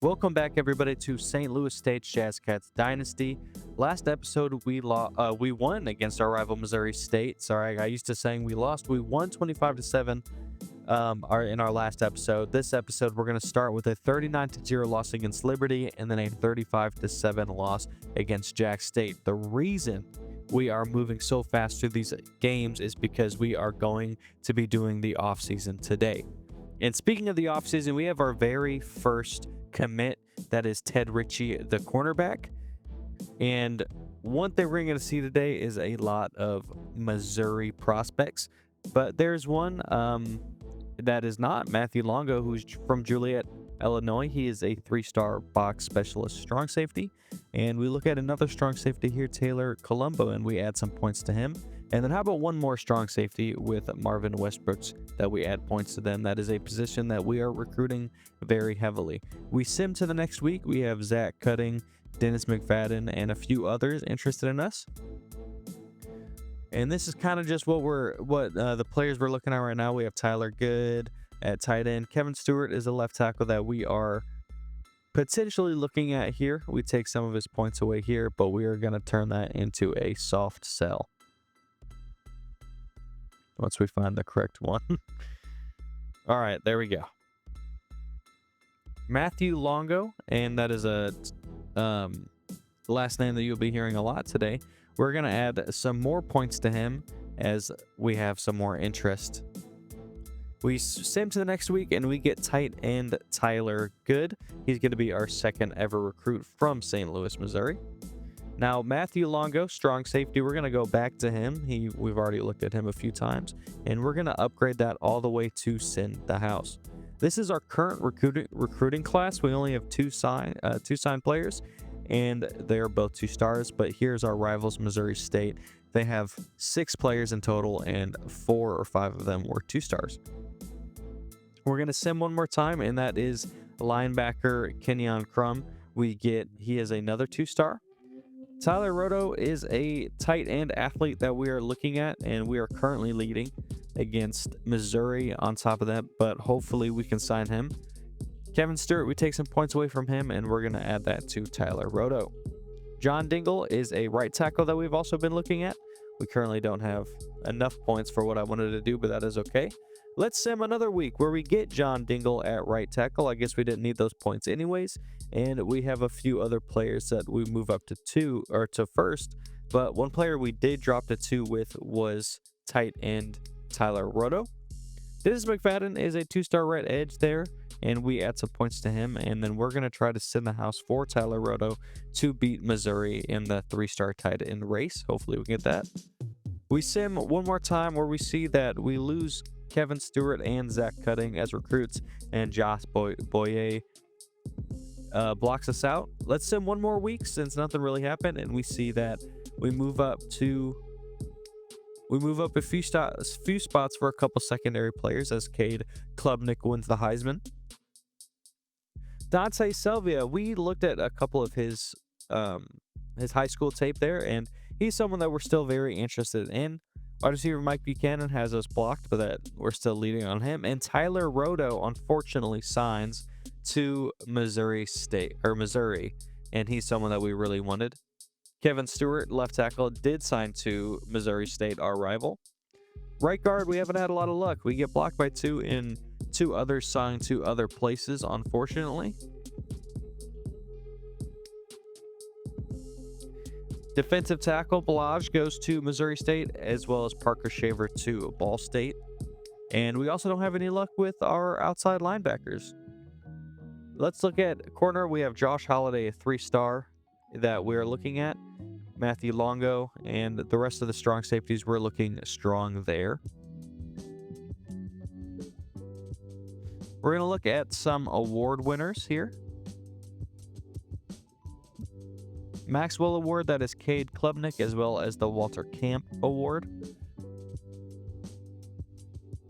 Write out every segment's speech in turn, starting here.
Welcome back, everybody, to St. Louis State Jazzcats Dynasty. Last episode, we won against our rival Missouri State. Sorry, I used to saying we lost. We won 25-7. In our last episode. This episode, we're going to start with a 39-0 loss against Liberty, and then a 35-7 loss against Jack State. The reason we are moving so fast through these games is because we are going to be doing the offseason today. And speaking of the offseason, we have our very first commit. That is Ted Ritchie, the cornerback. And one thing we're going to see today is a lot of Missouri prospects. But there's one that is not Matthew Longo, who's from Juliet, Illinois. He is a 3-star box specialist strong safety. And we look at another strong safety here, Taylor Colombo, and we add some points to him. And then how about one more strong safety with Marvin Westbrooks that we add points to them? That is a position that we are recruiting very heavily. We sim to the next week. We have Zach Cutting, Dennis McFadden, and a few others interested in us. And this is kind of just what the players we're looking at right now. We have Tyler Good at tight end. Kevin Stewart is a left tackle that we are potentially looking at here. We take some of his points away here, but we are going to turn that into a soft sell once we find the correct one. All right, there we go. Matthew Longo, and that is a last name that you'll be hearing a lot today. We're going to add some more points to him as we have some more interest. We sim to the next week, and we get tight end Tyler Good. He's going to be our second ever recruit from St. Louis, Missouri. Now, Matthew Longo, strong safety, we're going to go back to him. We've already looked at him a few times, and we're going to upgrade that all the way to Sin the House. This is our current recruiting class. We only have two signed players, and they're both 2 stars. But here's our rivals, Missouri State. They have 6 players in total, and 4 or 5 of them were 2 stars. We're going to sim one more time, and that is linebacker Kenyon Crum. He is another 2-star. Tyler Roto is a tight end athlete that we are looking at, and we are currently leading against Missouri on top of that, but hopefully we can sign him. Kevin Stewart, we take some points away from him, and we're going to add that to Tyler Roto. John Dingle is a right tackle that we've also been looking at. We currently don't have enough points for what I wanted to do, but that is okay. Let's sim another week where we get John Dingle at right tackle. I guess we didn't need those points anyways. And we have a few other players that we move up to 2 or to first. But one player we did drop to 2 with was tight end Tyler Roto. Dennis McFadden is a 2-star right edge there, and we add some points to him. And then we're going to try to sim the house for Tyler Roto to beat Missouri in the 3-star tight end race. Hopefully we can get that. We sim one more time where we see that we lose Kevin Stewart and Zach Cutting as recruits, and Josh Boyer blocks us out. Let's sim one more week since nothing really happened, and we see that we move up a few spots for a couple secondary players as Cade Klubnik wins the Heisman. Dante Selvia, we looked at a couple of his high school tape there, and he's someone that we're still very interested in. Wide receiver Mike Buchanan has us blocked, but that we're still leading on him. And Tyler Roto, unfortunately, signs to Missouri, and he's someone that we really wanted. Kevin Stewart, left tackle, did sign to Missouri State, our rival. Right guard, we haven't had a lot of luck. We get blocked by 2, and 2 others signed to other places, unfortunately. Defensive tackle Balaj goes to Missouri State, as well as Parker Shaver to Ball State. And we also don't have any luck with our outside linebackers. Let's look at corner. We have Josh Holliday, a 3-star that we're looking at. Matthew Longo, and the rest of the strong safeties, we're looking strong there. We're going to look at some award winners here. Maxwell Award, that is Cade Klubnik, as well as the Walter Camp Award.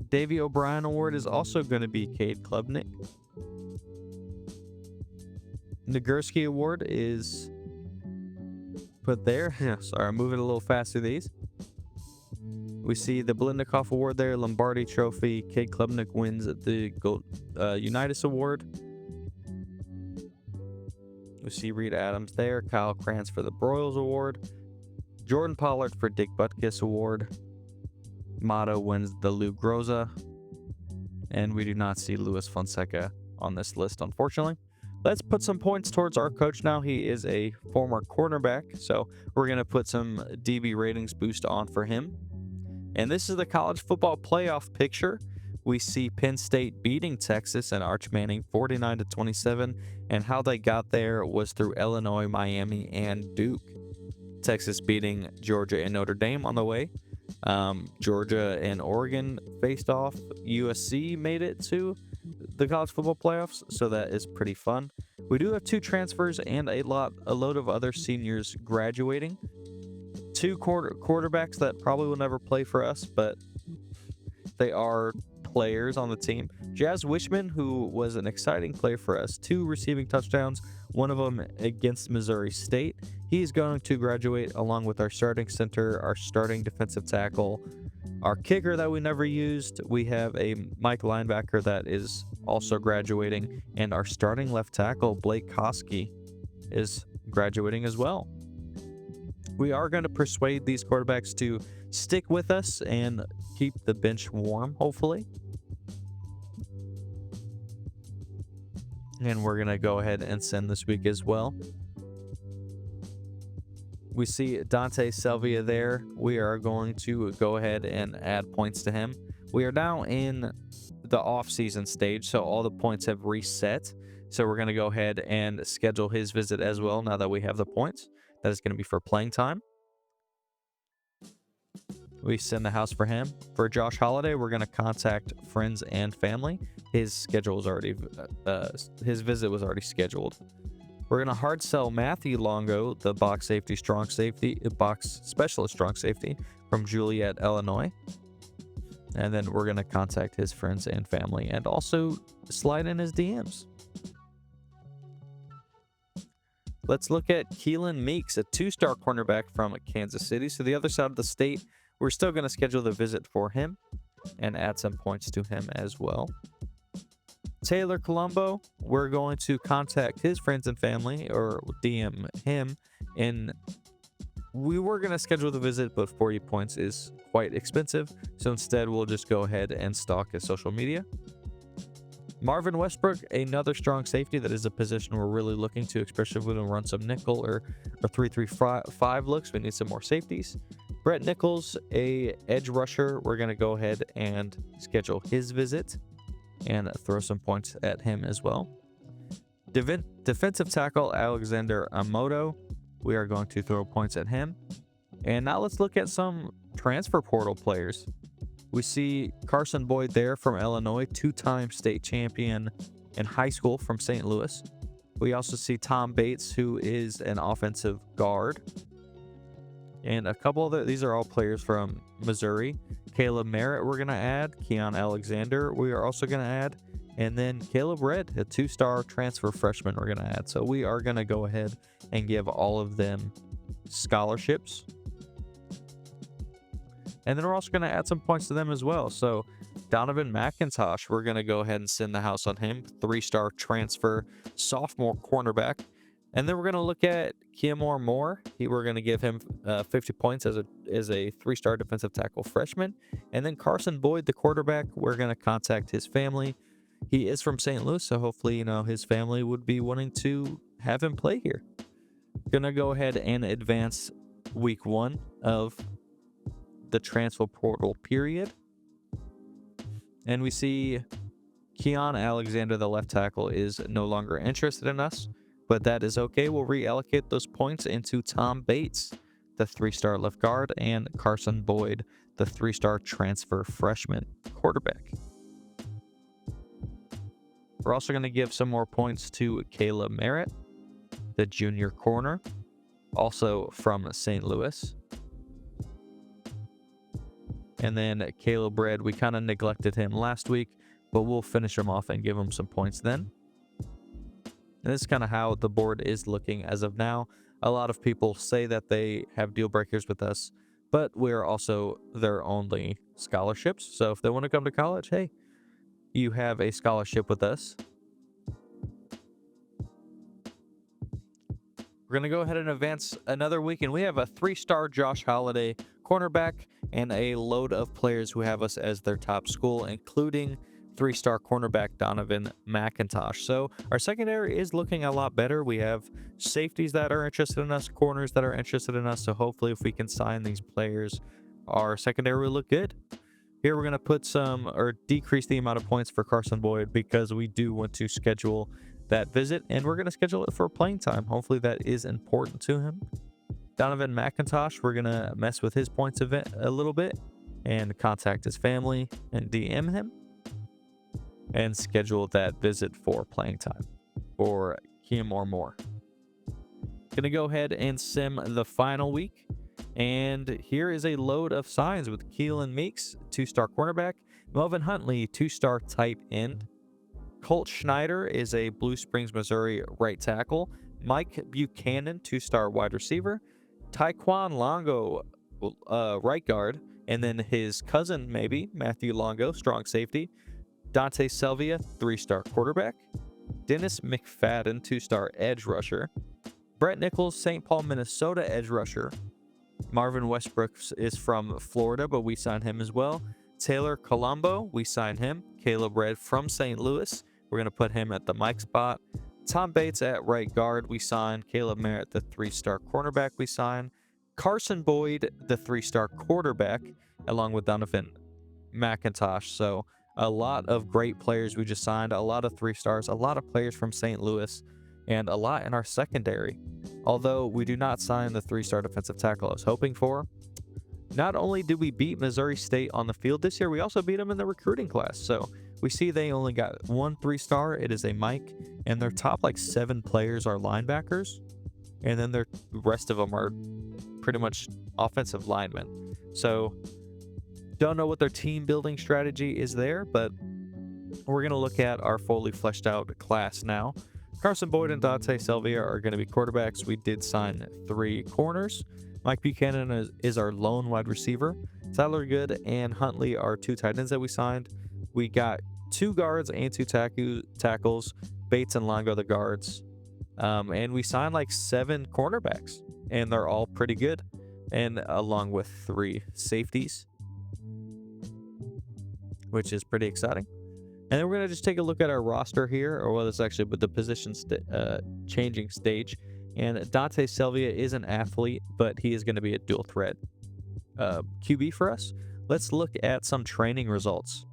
Davey O'Brien Award is also going to be Cade Klubnik. Nagurski Award is put there. Sorry, I'm moving a little fast through these. We see the Blindnikoff Award there, Lombardi Trophy. Cade Klubnik wins the Unitas Award. We see Reed Adams there, Kyle Krantz for the Broyles Award, Jordan Pollard for Dick Butkus Award, Motto wins the Lou Groza, and we do not see Luis Fonseca on this list, unfortunately. Let's put some points towards our coach now. He is a former cornerback, so we're going to put some DB ratings boost on for him. And this is the college football playoff picture. We see Penn State beating Texas and Arch Manning 49-27, and how they got there was through Illinois, Miami, and Duke. Texas beating Georgia and Notre Dame on the way. Georgia and Oregon faced off. USC made it to the college football playoffs, so that is pretty fun. We do have 2 transfers and a load of other seniors graduating. 2 quarterbacks that probably will never play for us, but they are players on the team. Jazz Wishman, who was an exciting player for us, 2 receiving touchdowns, one of them against Missouri State. He's going to graduate along with our starting center, our starting defensive tackle, our kicker that we never used. We have a Mike linebacker that is also graduating, and our starting left tackle, Blake Koski, is graduating as well. We are going to persuade these quarterbacks to stick with us and keep the bench warm, hopefully. And we're going to go ahead and send this week as well. We see Dante Selvia there. We are going to go ahead and add points to him. We are now in the off-season stage, so all the points have reset. So we're going to go ahead and schedule his visit as well now that we have the points. That is going to be for playing time. We send the house for him. For Josh Holiday, we're going to contact friends and family. His schedule was already, his visit was already scheduled. We're going to hard sell Matthew Longo, the box specialist strong safety from Juliet, Illinois. And then we're going to contact his friends and family and also slide in his DMs. Let's look at Keelan Meeks, a 2-star cornerback from Kansas City. So the other side of the state, we're still going to schedule the visit for him and add some points to him as well. Taylor Colombo, we're going to contact his friends and family or DM him. And we were going to schedule the visit, but 40 points is quite expensive. So instead, we'll just go ahead and stalk his social media. Marvin Westbrook, another strong safety. That is a position we're really looking to, especially if we don't run some nickel or 3-3-5 looks. We need some more safeties. Brett Nichols, a edge rusher. We're going to go ahead and schedule his visit and throw some points at him as well. Defensive tackle Alexander Amoto. We are going to throw points at him. And now let's look at some transfer portal players. We see Carson Boyd there from Illinois, 2-time state champion in high school from St. Louis. We also see Tom Bates, who is an offensive guard. And a couple of these are all players from Missouri. Caleb Merritt we're going to add. Keon Alexander we are also going to add. And then Caleb Red, a 2-star transfer freshman we're going to add. So we are going to go ahead and give all of them scholarships. And then we're also going to add some points to them as well. So Donovan McIntosh, we're going to go ahead and send the house on him. 3-star transfer sophomore cornerback. And then we're going to look at Kiamore Moore. We're going to give him 50 points as a 3-star defensive tackle freshman. And then Carson Boyd, the quarterback, we're going to contact his family. He is from St. Louis, so hopefully, his family would be wanting to have him play here. Going to go ahead and advance week 1 of the transfer portal period. And we see Keon Alexander, the left tackle, is no longer interested in us. But that is okay. We'll reallocate those points into Tom Bates, the 3-star left guard, and Carson Boyd, the 3-star transfer freshman quarterback. We're also going to give some more points to Caleb Merritt, the junior corner, also from St. Louis. And then Caleb Red, we kind of neglected him last week, but we'll finish him off and give him some points then. And this is kind of how the board is looking as of now. A lot of people say that they have deal breakers with us, but we're also their only scholarships. So if they want to come to college, hey, you have a scholarship with us. We're going to go ahead and advance another week, and we have a 3-star Josh Holiday cornerback and a load of players who have us as their top school, including 3-star cornerback Donovan McIntosh. So our secondary is looking a lot better. We have safeties that are interested in us, corners that are interested in us. So hopefully if we can sign these players, our secondary will look good. Here we're going to put some, or decrease the amount of points for Carson Boyd, because we do want to schedule that visit, and we're going to schedule it for playing time. Hopefully that is important to him. Donovan McIntosh, we're going to mess with his points event a little bit and contact his family and DM him and schedule that visit for playing time for him or more. Going to go ahead and sim the final week. And here is a load of signs with Keelan Meeks, 2-star cornerback, Melvin Huntley, 2-star tight end, Colt Schneider is a Blue Springs, Missouri right tackle, Mike Buchanan, 2-star wide receiver, Taekwon Longo, right guard, and then his cousin, maybe, Matthew Longo, strong safety, Dante Selvia, 3-star quarterback, Dennis McFadden, 2-star edge rusher, Brett Nichols, St. Paul, Minnesota edge rusher, Marvin Westbrook is from Florida, but we signed him as well. Taylor Colombo, we signed him. Caleb Red from St. Louis, we're going to put him at the Mike spot. Tom Bates at right guard, we signed. Caleb Merritt, the 3-star cornerback, we signed. Carson Boyd, the 3-star quarterback, along with Donovan McIntosh. So a lot of great players we just signed, a lot of 3-stars, a lot of players from St. Louis, and a lot in our secondary. Although we do not sign the 3-star defensive tackle I was hoping for. Not only did we beat Missouri State on the field this year, we also beat them in the recruiting class. So we see they only got one 3-star. It is a Mike, and their top 7 players are linebackers, and then the rest of them are pretty much offensive linemen. So don't know what their team building strategy is there, but we're going to look at our fully fleshed out class now. Carson Boyd and Dante Selvia are going to be quarterbacks. We did sign 3 corners. Mike Buchanan is our lone wide receiver. Tyler Good and Huntley are 2 tight ends that we signed. We got 2 guards and 2 tackles. Bates and Longo the guards. And we signed 7 cornerbacks, and they're all pretty good. And along with 3 safeties, which is pretty exciting. And then we're going to just take a look at our roster here, or it's actually with the position changing stage. And Dante Selvia is an athlete, but he is going to be a dual threat QB for us. Let's look at some training results.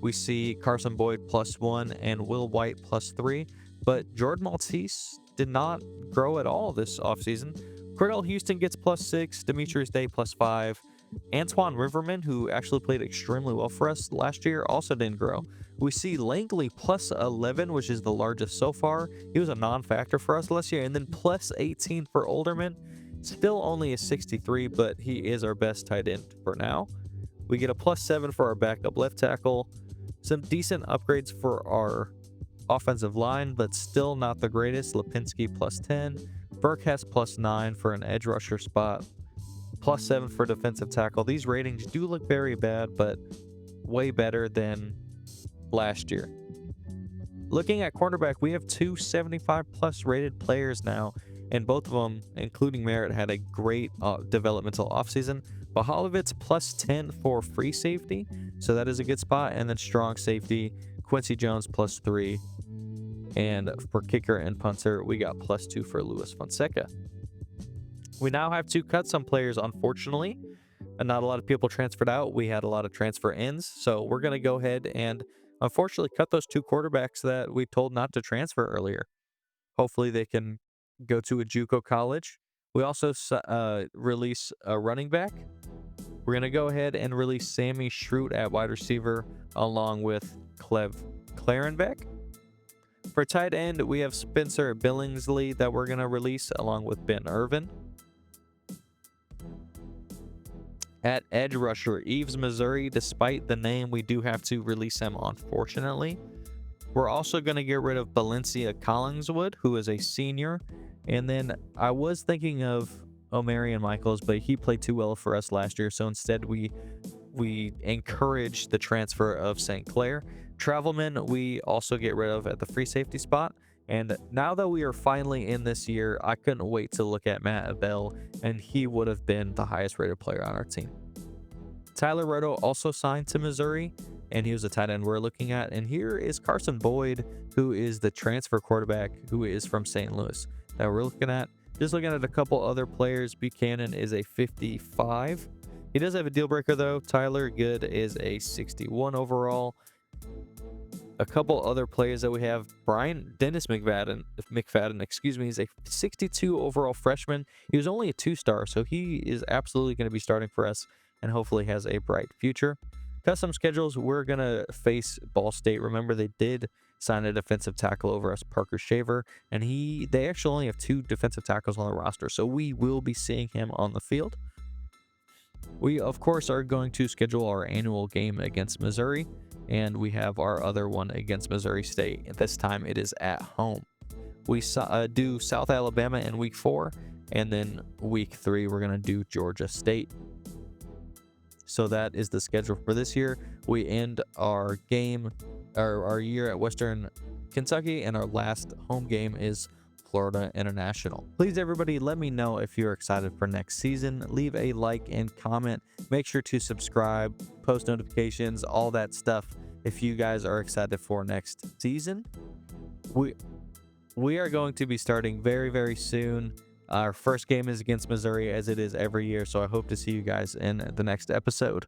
We see Carson Boyd +1 and Will White +3, but Jordan Maltese did not grow at all this offseason. Cordell Houston gets +6, Demetrius Day +5. Antoine Riverman, who actually played extremely well for us last year, also didn't grow. We see Langley +11, which is the largest so far. He was a non-factor for us last year. And then +18 for Olderman. Still only a 63, but he is our best tight end for now. We get a +7 for our backup left tackle. Some decent upgrades for our offensive line, but still not the greatest. Lipinski +10. Burke has +9 for an edge rusher spot. +7 for defensive tackle. These ratings do look very bad, but way better than last year. Looking at cornerback, we have 2 75+ rated players now, and both of them, including Merritt, had a great developmental offseason. Bahalovitz +10 for free safety, so that is a good spot. And then strong safety, Quincy Jones +3. And for kicker and punter, we got +2 for Luis Fonseca. We now have to cut some players, unfortunately. And not a lot of people transferred out. We had a lot of transfer ins. So we're going to go ahead and unfortunately cut those 2 quarterbacks that we told not to transfer earlier. Hopefully they can go to a JUCO college. We also release a running back. We're going to go ahead and release Sammy Schrute at wide receiver along with Clev Clarenbeck. For tight end, we have Spencer Billingsley that we're going to release along with Ben Irvin. At edge rusher, Eves, Missouri, despite the name, we do have to release him, unfortunately. We're also going to get rid of Valencia Collingswood, who is a senior. And then I was thinking of Omarion Michaels, but he played too well for us last year. So instead, we encourage the transfer of St. Clair. Travelman, we also get rid of at the free safety spot. And now that we are finally in this year, I couldn't wait to look at Matt Bell, and he would have been the highest rated player on our team. Tyler Roto also signed to Missouri, and he was a tight end we're looking at. And here is Carson Boyd, who is the transfer quarterback, who is from St. Louis, that we're looking at. Just looking at a couple other players, Buchanan is a 55. He does have a deal breaker, though. Tyler Good is a 61 overall. A couple other players that we have, Dennis McFadden, he's a 62 overall freshman. He was only a 2-star, so he is absolutely going to be starting for us and hopefully has a bright future. Custom schedules, we're going to face Ball State. Remember, they did sign a defensive tackle over us, Parker Shaver, and they actually only have 2 defensive tackles on the roster, so we will be seeing him on the field. We, of course, are going to schedule our annual game against Missouri, and we have our other one against Missouri State. This time it is at home. We do South Alabama in week 4, and then week 3 we're going to do Georgia State. So that is the schedule for this year. We end our year at Western Kentucky, and our last home game is Florida International. Please, everybody, let me know if you're excited for next season. Leave a like and comment. Make sure to subscribe, post notifications, all that stuff if you guys are excited for next season. We are going to be starting very, very soon. Our first game is against Missouri, as it is every year, so I hope to see you guys in the next episode.